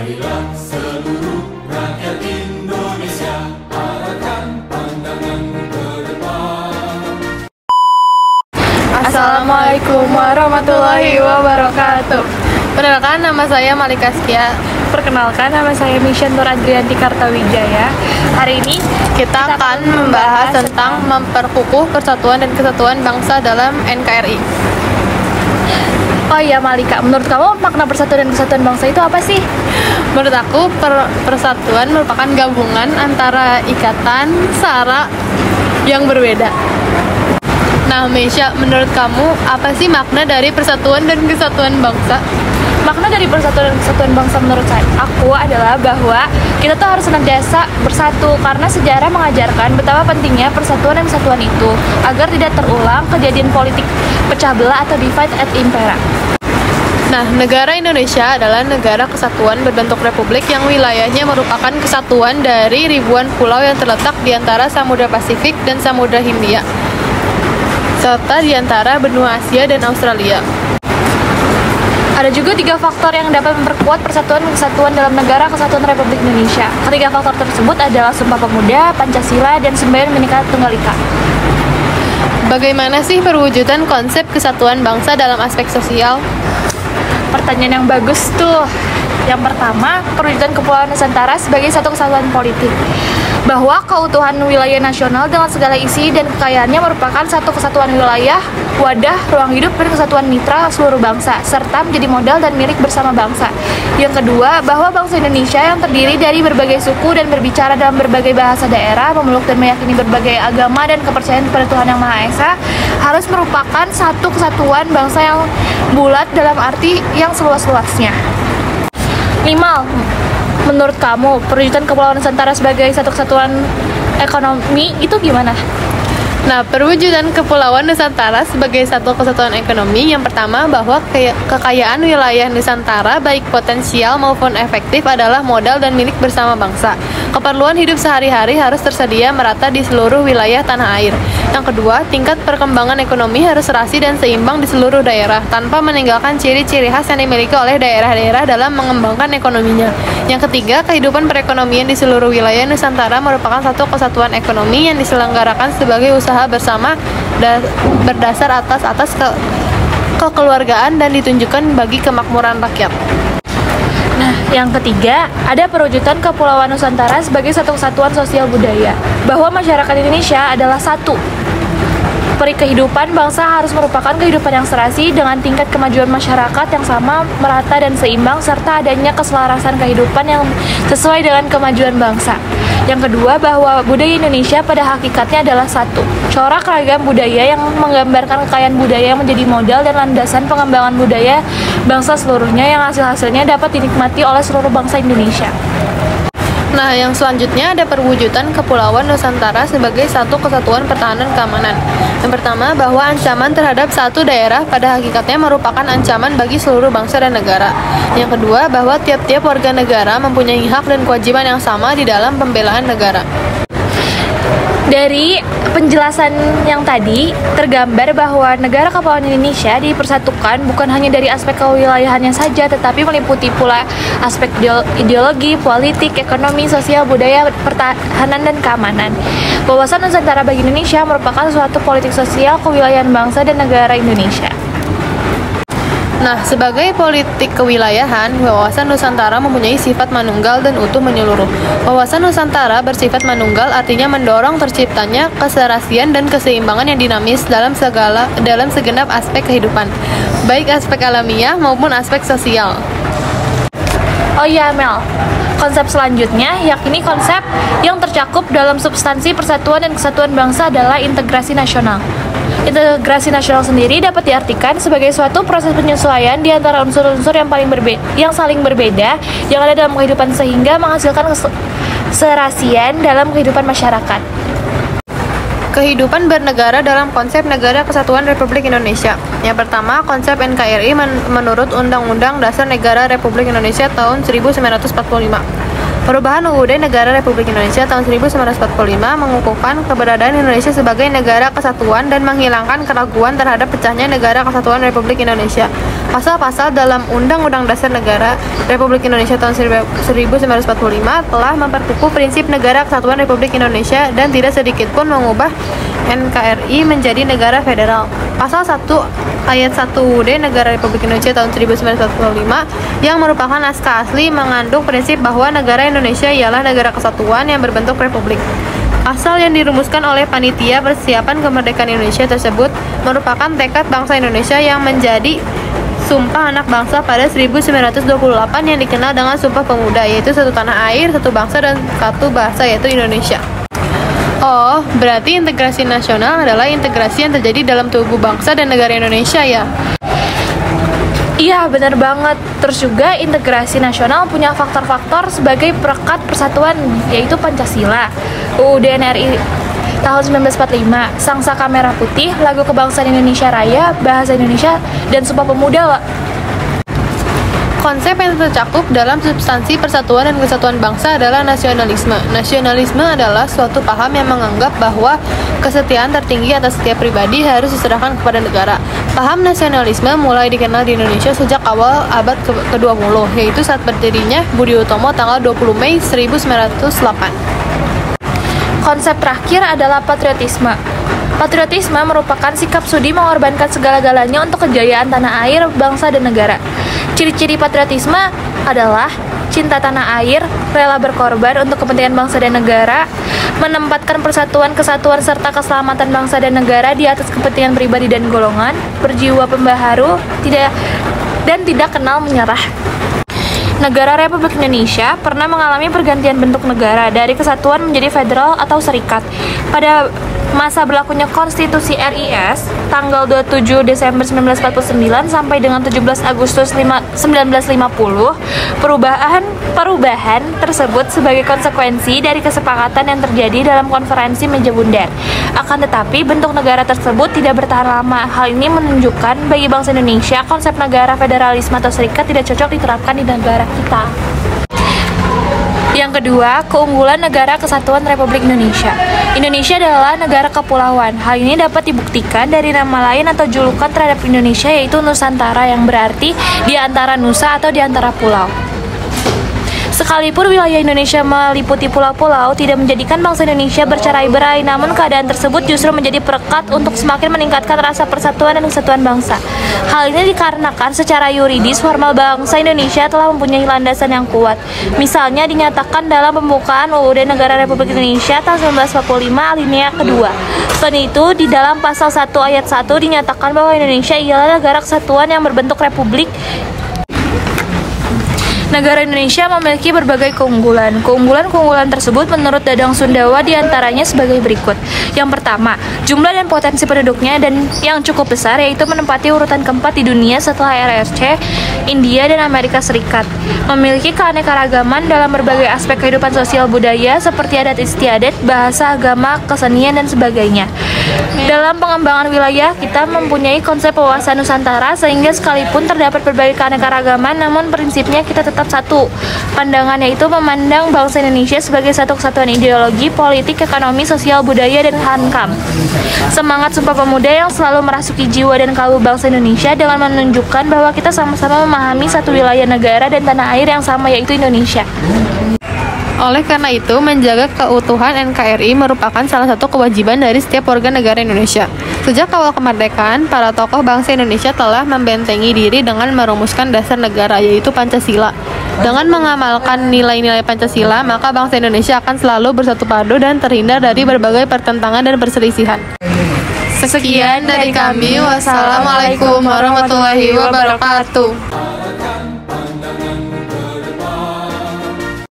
Marilah seluruh rakyat Indonesia arahkan pandanganmu ke depan. Assalamualaikum warahmatullahi wabarakatuh. Perkenalkan, nama saya Malika Skia. Perkenalkan, nama saya Misha Nur Adrianti Kartawijaya. Hari ini Kita akan membahas tentang memperkukuh persatuan dan kesatuan bangsa dalam NKRI. Oh iya Malika, menurut kamu makna persatuan dan kesatuan bangsa itu apa sih? Menurut aku, persatuan merupakan gabungan antara ikatan sara yang berbeda. Nah, Mesya, menurut kamu apa sih makna dari persatuan dan kesatuan bangsa? Makna dari persatuan dan kesatuan bangsa menurut aku adalah bahwa kita tuh harus senantiasa bersatu, karena sejarah mengajarkan betapa pentingnya persatuan dan kesatuan itu agar tidak terulang kejadian politik pecah belah atau divide et impera. Nah, negara Indonesia adalah negara kesatuan berbentuk republik yang wilayahnya merupakan kesatuan dari ribuan pulau yang terletak di antara Samudra Pasifik dan Samudra Hindia, serta di antara benua Asia dan Australia. Ada juga 3 faktor yang dapat memperkuat persatuan dan kesatuan dalam negara kesatuan Republik Indonesia. Ketiga faktor tersebut adalah Sumpah Pemuda, Pancasila, dan Semboyan Bhinneka Tunggal Ika. Bagaimana sih perwujudan konsep kesatuan bangsa dalam aspek sosial? Pertanyaan yang bagus tuh. Yang pertama, perwujudan Kepulauan Nusantara sebagai satu kesatuan politik, bahwa keutuhan wilayah nasional dengan segala isi dan kekayaannya merupakan satu kesatuan wilayah, wadah, ruang hidup, dan kesatuan mitra seluruh bangsa, serta menjadi modal dan milik bersama bangsa. Yang kedua, bahwa bangsa Indonesia yang terdiri dari berbagai suku dan berbicara dalam berbagai bahasa daerah, memeluk dan meyakini berbagai agama dan kepercayaan kepada Tuhan Yang Maha Esa, harus merupakan satu kesatuan bangsa yang bulat dalam arti yang seluas-luasnya. 5. Menurut kamu, perwujudan Kepulauan Nusantara sebagai satu kesatuan ekonomi itu gimana? Nah, perwujudan Kepulauan Nusantara sebagai satu kesatuan ekonomi, yang pertama bahwa kekayaan wilayah Nusantara baik potensial maupun efektif adalah modal dan milik bersama bangsa. Keperluan hidup sehari-hari harus tersedia merata di seluruh wilayah tanah air. Yang kedua, tingkat perkembangan ekonomi harus serasi dan seimbang di seluruh daerah, tanpa meninggalkan ciri-ciri khas yang dimiliki oleh daerah-daerah dalam mengembangkan ekonominya. Yang ketiga, kehidupan perekonomian di seluruh wilayah Nusantara merupakan satu kesatuan ekonomi yang diselenggarakan sebagai usaha bersama berdasar atas kekeluargaan dan ditunjukkan bagi kemakmuran rakyat. Nah, yang ketiga, ada perwujudan Kepulauan Nusantara sebagai satu kesatuan sosial budaya, bahwa masyarakat Indonesia adalah satu. Kehidupan bangsa harus merupakan kehidupan yang serasi dengan tingkat kemajuan masyarakat yang sama, merata, dan seimbang, serta adanya keselarasan kehidupan yang sesuai dengan kemajuan bangsa. Yang kedua, bahwa budaya Indonesia pada hakikatnya adalah satu. Corak ragam budaya yang menggambarkan kekayaan budaya yang menjadi modal dan landasan pengembangan budaya bangsa seluruhnya, yang hasil-hasilnya dapat dinikmati oleh seluruh bangsa Indonesia. Nah, yang selanjutnya ada perwujudan Kepulauan Nusantara sebagai satu kesatuan pertahanan keamanan. Yang pertama, bahwa ancaman terhadap satu daerah pada hakikatnya merupakan ancaman bagi seluruh bangsa dan negara. Yang kedua, bahwa tiap-tiap warga negara mempunyai hak dan kewajiban yang sama di dalam pembelaan negara. Dari penjelasan yang tadi, tergambar bahwa negara Kepulauan Indonesia dipersatukan bukan hanya dari aspek kewilayahannya saja, tetapi meliputi pula aspek ideologi, politik, ekonomi, sosial, budaya, pertahanan, dan keamanan. Wawasan Nusantara bagi Indonesia merupakan suatu politik sosial kewilayahan bangsa dan negara Indonesia. Nah, sebagai politik kewilayahan, wawasan Nusantara mempunyai sifat manunggal dan utuh menyeluruh. Wawasan Nusantara bersifat manunggal artinya mendorong terciptanya keserasian dan keseimbangan yang dinamis dalam segenap aspek kehidupan, baik aspek alamiah maupun aspek sosial. Oh iya Mel, konsep selanjutnya yakni konsep yang tercakup dalam substansi persatuan dan kesatuan bangsa adalah integrasi nasional. Integrasi nasional sendiri dapat diartikan sebagai suatu proses penyesuaian di antara unsur-unsur yang saling berbeda yang ada dalam kehidupan sehingga menghasilkan keserasian dalam kehidupan masyarakat. Kehidupan bernegara dalam konsep Negara Kesatuan Republik Indonesia. Yang pertama, konsep NKRI menurut Undang-Undang Dasar Negara Republik Indonesia tahun 1945. Perubahan UUD Negara Republik Indonesia tahun 1945 mengukuhkan keberadaan Indonesia sebagai negara kesatuan dan menghilangkan keraguan terhadap pecahnya Negara Kesatuan Republik Indonesia. Pasal-pasal dalam Undang-Undang Dasar Negara Republik Indonesia tahun 1945 telah memperkukuh prinsip Negara Kesatuan Republik Indonesia dan tidak sedikit pun mengubah NKRI menjadi negara federal. Pasal 1 ayat 1D Negara Republik Indonesia tahun 1945 yang merupakan naskah asli mengandung prinsip bahwa negara Indonesia ialah negara kesatuan yang berbentuk republik. Pasal yang dirumuskan oleh Panitia Persiapan Kemerdekaan Indonesia tersebut merupakan tekad bangsa Indonesia yang menjadi Sumpah Anak Bangsa pada 1928 yang dikenal dengan Sumpah Pemuda, yaitu satu tanah air, satu bangsa, dan satu bahasa, yaitu Indonesia. Oh, berarti integrasi nasional adalah integrasi yang terjadi dalam tubuh bangsa dan negara Indonesia ya? Iya, benar banget. Terus juga integrasi nasional punya faktor-faktor sebagai perekat persatuan, yaitu Pancasila, UUD NRI tahun 1945, Sang Saka Merah Putih, Lagu Kebangsaan Indonesia Raya, Bahasa Indonesia, dan Sumpah Pemuda. Konsep yang tercakup dalam substansi persatuan dan kesatuan bangsa adalah nasionalisme. Nasionalisme adalah suatu paham yang menganggap bahwa kesetiaan tertinggi atas setiap pribadi harus diserahkan kepada negara. Paham nasionalisme mulai dikenal di Indonesia sejak awal abad ke-20, yaitu saat berdirinya Budi Utomo tanggal 20 Mei 1908. Konsep terakhir adalah patriotisme. Patriotisme merupakan sikap sudi mengorbankan segala-galanya untuk kejayaan tanah air, bangsa, dan negara. Ciri-ciri patriotisme adalah cinta tanah air, rela berkorban untuk kepentingan bangsa dan negara, menempatkan persatuan, kesatuan, serta keselamatan bangsa dan negara di atas kepentingan pribadi dan golongan, berjiwa pembaharu, tidak kenal menyerah. Negara Republik Indonesia pernah mengalami pergantian bentuk negara dari kesatuan menjadi federal atau serikat. Pada masa berlakunya Konstitusi RIS tanggal 27 Desember 1949 sampai dengan 17 Agustus 1950, perubahan tersebut sebagai konsekuensi dari kesepakatan yang terjadi dalam konferensi meja bundar. Akan tetapi bentuk negara tersebut tidak bertahan lama. Hal ini menunjukkan bagi bangsa Indonesia konsep negara federalisme atau serikat tidak cocok diterapkan di negara kita. Yang kedua, keunggulan negara kesatuan Republik Indonesia. Indonesia adalah negara kepulauan. Hal ini dapat dibuktikan dari nama lain atau julukan terhadap Indonesia, yaitu Nusantara, yang berarti di antara nusa atau di antara pulau. Sekalipun wilayah Indonesia meliputi pulau-pulau, tidak menjadikan bangsa Indonesia bercerai-berai, namun keadaan tersebut justru menjadi perekat untuk semakin meningkatkan rasa persatuan dan kesatuan bangsa. Hal ini dikarenakan secara yuridis formal bangsa Indonesia telah mempunyai landasan yang kuat. Misalnya dinyatakan dalam pembukaan UUD Negara Republik Indonesia tahun 1945 alinea kedua. Selain itu, di dalam pasal 1 ayat 1 dinyatakan bahwa Indonesia ialah negara kesatuan yang berbentuk republik. Negara Indonesia memiliki berbagai keunggulan. Keunggulan tersebut menurut Dadang Sundawa diantaranya sebagai berikut. Yang pertama, jumlah dan potensi penduduknya dan yang cukup besar, yaitu menempati urutan keempat di dunia setelah RRC, India, dan Amerika Serikat. Memiliki keanekaragaman dalam berbagai aspek kehidupan sosial budaya seperti adat istiadat, bahasa, agama, kesenian, dan sebagainya. Dalam pengembangan wilayah, kita mempunyai konsep wawasan Nusantara sehingga sekalipun terdapat berbagai keanekaragaman, namun prinsipnya kita tetap satu. Pandangannya itu memandang bangsa Indonesia sebagai satu kesatuan ideologi, politik, ekonomi, sosial, budaya, dan hankam. Semangat Sumpah Pemuda yang selalu merasuki jiwa dan kalbu bangsa Indonesia dengan menunjukkan bahwa kita sama-sama memahami satu wilayah negara dan tanah air yang sama, yaitu Indonesia. Oleh karena itu, menjaga keutuhan NKRI merupakan salah satu kewajiban dari setiap warga negara Indonesia. Sejak awal kemerdekaan, para tokoh bangsa Indonesia telah membentengi diri dengan merumuskan dasar negara, yaitu Pancasila. Dengan mengamalkan nilai-nilai Pancasila, maka bangsa Indonesia akan selalu bersatu padu dan terhindar dari berbagai pertentangan dan perselisihan. Sekian dari kami. Wassalamualaikum warahmatullahi wabarakatuh.